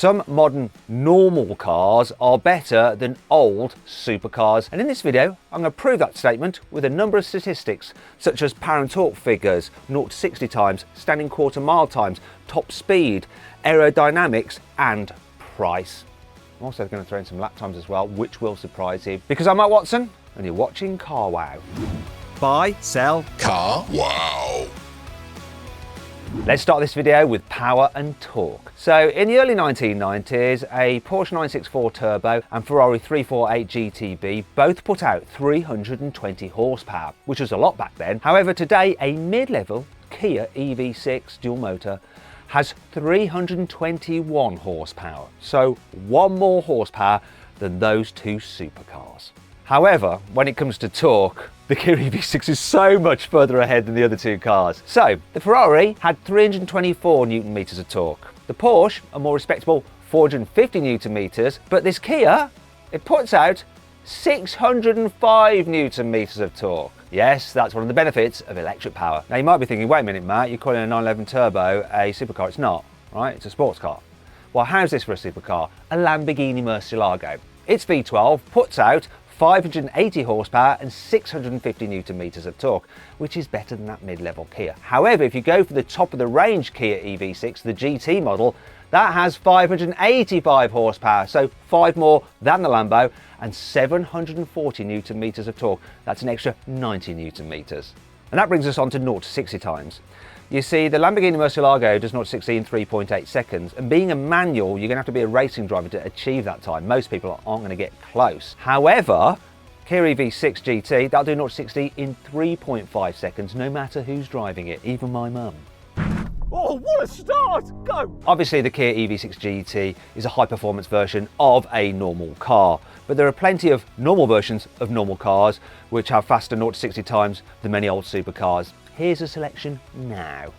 Some modern normal cars are better than old supercars, and in this video I'm going to prove that statement with a number of statistics such as power and torque figures, 0 to 60 times, standing quarter mile times, top speed, aerodynamics and price. I'm also going to throw in some lap times as well, which will surprise you, because I'm Matt Watson and you're watching CarWow. Buy, sell, CarWow. Let's start this video with power and torque. So in the early 1990s, a Porsche 964 Turbo and Ferrari 348 GTB both put out 320 horsepower, which was a lot back then. However, today a mid-level Kia EV6 dual motor has 321 horsepower, so one more horsepower than those two supercars. However, when it comes to torque, the Kia EV6 is so much further ahead than the other two cars. So, the Ferrari had 324 Newton meters of torque. The Porsche, a more respectable 450 Newton meters, but this Kia, it puts out 605 Newton meters of torque. Yes, that's one of the benefits of electric power. Now you might be thinking, wait a minute Matt, you're calling a 911 Turbo a supercar. It's not, right? It's a sports car. Well, how's this for a supercar? A Lamborghini Murcielago. Its V12 puts out 580 horsepower and 650 Newton meters of torque, which is better than that mid-level Kia. However, if you go for the top of the range Kia EV6, the GT model, that has 585 horsepower, so 5 more than the Lambo, and 740 Newton meters of torque. That's an extra 90 Newton meters. And that brings us on to 0 to 60 times. You see, the Lamborghini Murcielago does 0 to 60 in 3.8 seconds, and being a manual, you're going to have to be a racing driver to achieve that time. Most people aren't going to get close. However, Kia EV6 GT, that'll do 0 to 60 in 3.5 seconds, no matter who's driving it, even my mum. Oh, what a start! Go! Obviously, the Kia EV6 GT is a high-performance version of a normal car, but there are plenty of normal versions of normal cars which have faster 0 to 60 times than many old supercars. Here's a selection now.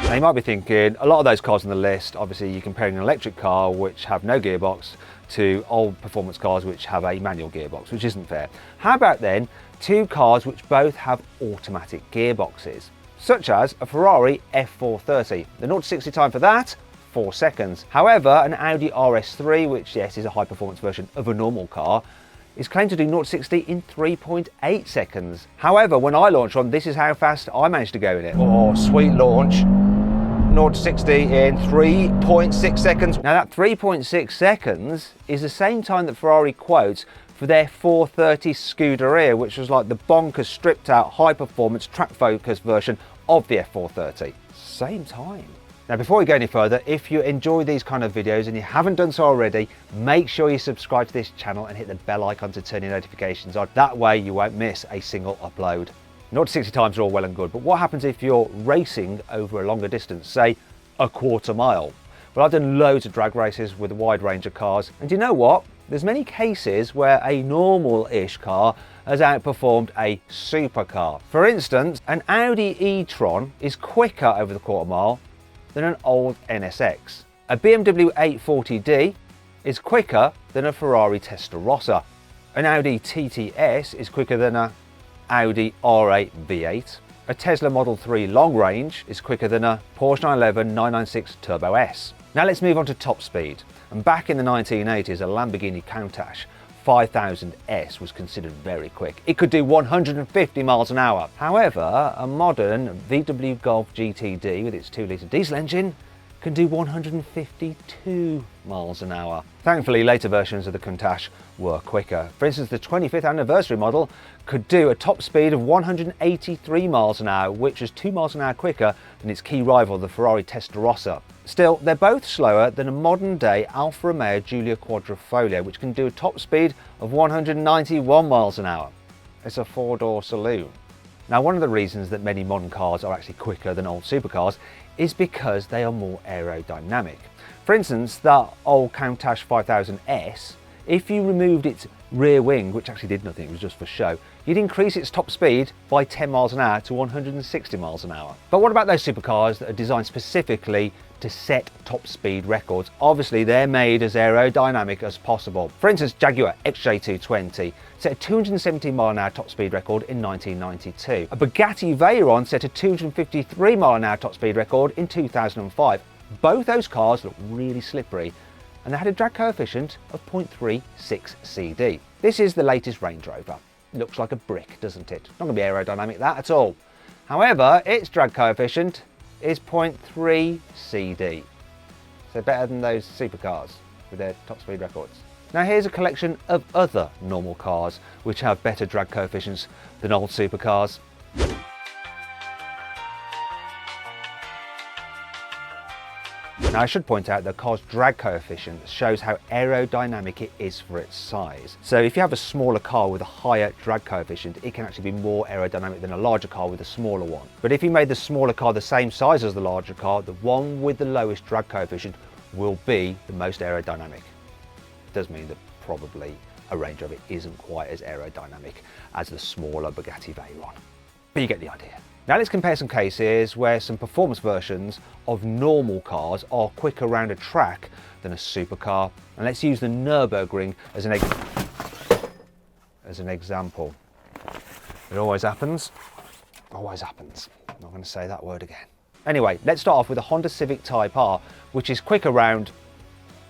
Now you might be thinking, a lot of those cars on the list, obviously you're comparing an electric car which have no gearbox to old performance cars which have a manual gearbox, which isn't fair. How about then two cars which both have automatic gearboxes, such as a Ferrari F430. The 0 to 60 time for that, 4 seconds. However, an Audi RS3, which yes is a high performance version of a normal car, is claimed to do 0 to 60 in 3.8 seconds. However, when I launched one, this is how fast I managed to go in it. Oh, sweet launch. 0 to 60 in 3.6 seconds. Now that 3.6 seconds is the same time that Ferrari quotes for their 430 Scuderia, which was like the bonkers stripped out high performance track focused version of the F430. Same time. Now before we go any further, if you enjoy these kind of videos and you haven't done so already, make sure you subscribe to this channel and hit the bell icon to turn your notifications on. That way you won't miss a single upload. 0 to 60 times are all well and good, but what happens if you're racing over a longer distance, say a quarter mile? Well, I've done loads of drag races with a wide range of cars, and you know what? There's many cases where a normal-ish car has outperformed a supercar. For instance, an Audi e-tron is quicker over the quarter mile than an old NSX. A BMW 840D is quicker than a Ferrari Testarossa. An Audi TTS is quicker than a Audi R8 V8. A Tesla Model 3 long range is quicker than a Porsche 911 996 Turbo S. Now let's move on to top speed. And back in the 1980s, a Lamborghini Countach 5000S was considered very quick. It could do 150 miles an hour. However, a modern VW Golf GTD with its 2-litre diesel engine can do 152 miles an hour. Thankfully, later versions of the Countach were quicker. For instance, the 25th anniversary model could do a top speed of 183 miles an hour, which is 2 miles an hour quicker than its key rival, the Ferrari Testarossa. Still, they're both slower than a modern-day Alfa Romeo Giulia Quadrifoglio, which can do a top speed of 191 miles an hour. It's a 4-door saloon. Now, one of the reasons that many modern cars are actually quicker than old supercars is because they are more aerodynamic. For instance, that old Countach 5000S, if you removed its rear wing, which actually did nothing, it was just for show, you'd increase its top speed by 10 miles an hour to 160 miles an hour. But what about those supercars that are designed specifically to set top speed records? Obviously, they're made as aerodynamic as possible. For instance, Jaguar XJ220 set a 270 mile an hour top speed record in 1992. A Bugatti Veyron set a 253 mile an hour top speed record in 2005. Both those cars look really slippery, and they had a drag coefficient of 0.36 CD. This is the latest Range Rover. Looks like a brick, doesn't it? Not going to be aerodynamic, that at all. However, its drag coefficient is 0.3 CD. So better than those supercars with their top speed records. Now here's a collection of other normal cars which have better drag coefficients than old supercars. Now I should point out that the car's drag coefficient shows how aerodynamic it is for its size. So if you have a smaller car with a higher drag coefficient, it can actually be more aerodynamic than a larger car with a smaller one. But if you made the smaller car the same size as the larger car, the one with the lowest drag coefficient will be the most aerodynamic. It does mean that probably a Range Rover isn't quite as aerodynamic as the smaller Bugatti Veyron. But you get the idea. Now let's compare some cases where some performance versions of normal cars are quicker around a track than a supercar. And let's use the Nürburgring as an example. It always happens. Always happens. I'm not going to say that word again. Anyway, let's start off with a Honda Civic Type R, which is quicker around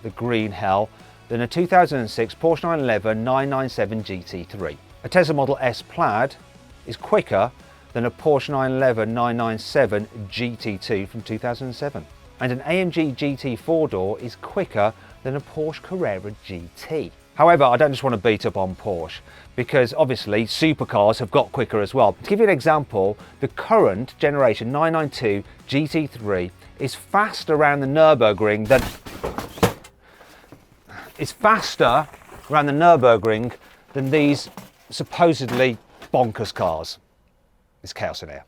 the green hell than a 2006 Porsche 911 997 GT3. A Tesla Model S Plaid is quicker than a Porsche 911 997 GT2 from 2007. And an AMG GT 4-door is quicker than a Porsche Carrera GT. However, I don't just want to beat up on Porsche, because obviously supercars have got quicker as well. To give you an example, the current generation 992 GT3 is faster around the Nürburgring than these supposedly bonkers cars. It's chaos in here.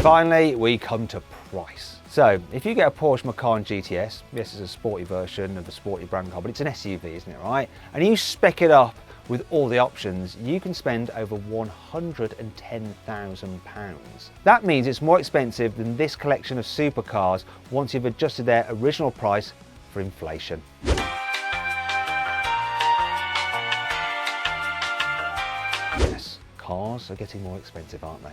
Finally, we come to price. So, if you get a Porsche Macan GTS, yes, it's a sporty version of a sporty brand car, but it's an SUV, isn't it, right? And you spec it up with all the options, you can spend over £110,000. That means it's more expensive than this collection of supercars once you've adjusted their original price for inflation. Yes, cars are getting more expensive, aren't they?